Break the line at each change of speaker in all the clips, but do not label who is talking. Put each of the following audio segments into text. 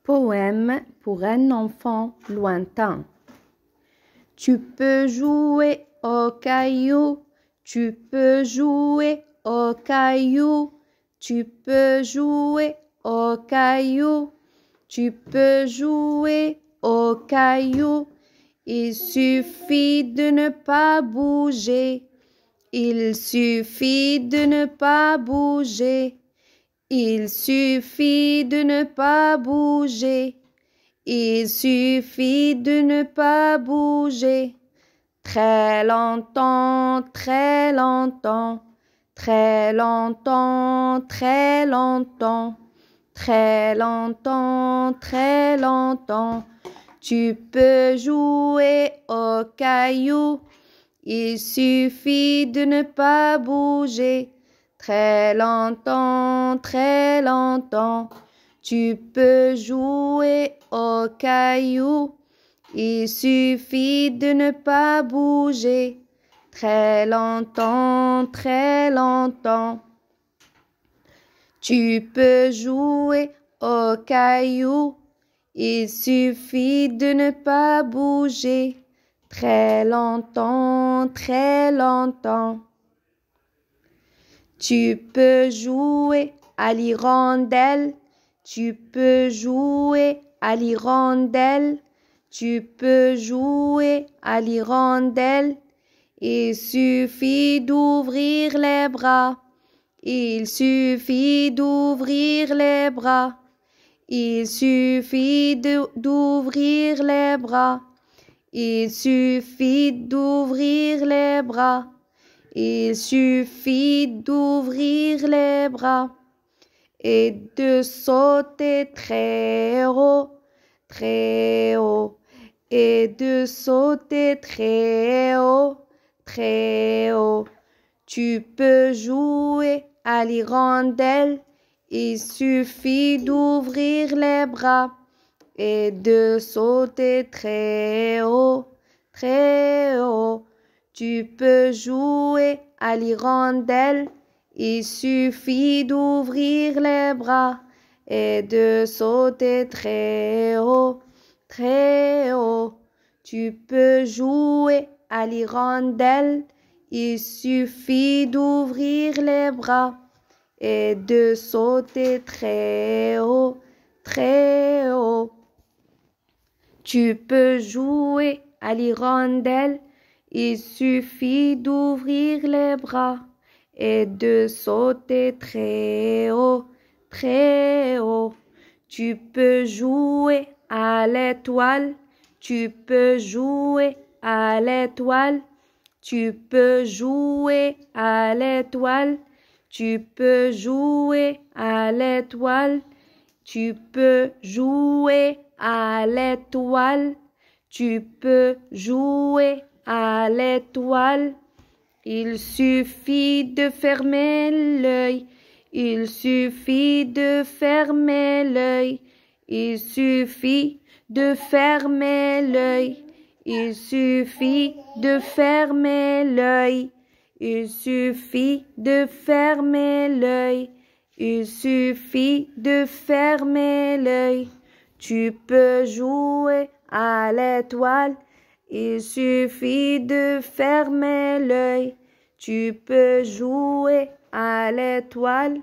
Poème pour un enfant lointain. Tu peux jouer au caillou, tu peux jouer au caillou, tu peux jouer au caillou, tu peux jouer au caillou. Il suffit de ne pas bouger, il suffit de ne pas bouger. Il suffit de ne pas bouger. Il suffit de ne pas bouger. Très longtemps, très longtemps, très longtemps, très longtemps, très longtemps, très longtemps. Tu peux jouer au caillou. Il suffit de ne pas bouger. Très longtemps, très longtemps, tu peux jouer au caillou. Il suffit de ne pas bouger. Très longtemps, très longtemps. Tu peux jouer au caillou. Il suffit de ne pas bouger. Très longtemps, très longtemps. Tu peux jouer à l'hirondelle, tu peux jouer à l'hirondelle, tu peux jouer à l'hirondelle. Il suffit d'ouvrir les bras, il suffit d'ouvrir les bras, il suffit d'ouvrir les bras, il suffit d'ouvrir les bras. Il suffit d'ouvrir les bras et de sauter très haut, très haut, et de sauter très haut, très haut. Tu peux jouer à l'hirondelle, il suffit d'ouvrir les bras et de sauter très haut, très haut. Tu peux jouer à l'hirondelle, il suffit d'ouvrir les bras et de sauter très haut, très haut. Tu peux jouer à l'hirondelle, il suffit d'ouvrir les bras et de sauter très haut, très haut. Tu peux jouer à l'hirondelle, il suffit d'ouvrir les bras et de sauter très haut, très haut. Tu peux jouer à l'étoile, tu peux jouer à l'étoile, tu peux jouer à l'étoile, tu peux jouer à l'étoile, tu peux jouer à l'étoile, tu peux jouer à l'étoile. Il suffit de fermer l'œil, il suffit de fermer l'œil, il suffit de fermer l'œil, il suffit de fermer l'œil, il suffit de fermer l'œil, il suffit de fermer l'œil. Tu peux jouer à l'étoile. Il suffit de fermer l'œil, tu peux jouer à l'étoile.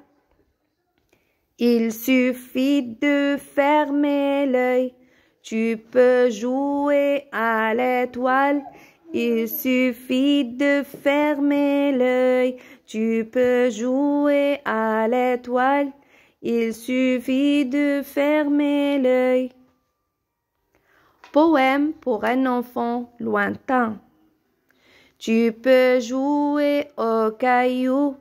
Il suffit de fermer l'œil, tu peux jouer à l'étoile. Il suffit de fermer l'œil, tu peux jouer à l'étoile. Il suffit de fermer l'œil. Poème pour un enfant lointain. Tu peux jouer au caillou,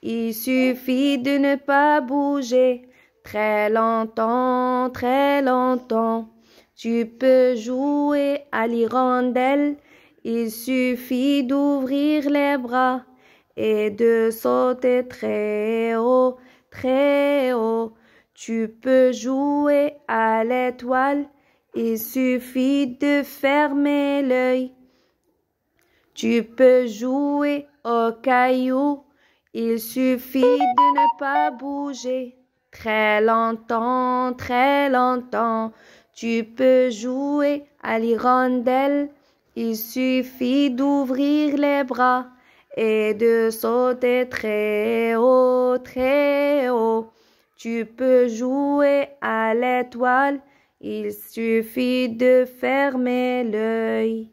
il suffit de ne pas bouger. Très longtemps, très longtemps. Tu peux jouer à l'hirondelle, il suffit d'ouvrir les bras et de sauter très haut, très haut. Tu peux jouer à l'étoile, il suffit de fermer l'œil. Tu peux jouer au caillou, il suffit de ne pas bouger. Très longtemps, tu peux jouer à l'hirondelle. Il suffit d'ouvrir les bras et de sauter très haut, très haut. Tu peux jouer à l'étoile. Il suffit de fermer l'œil.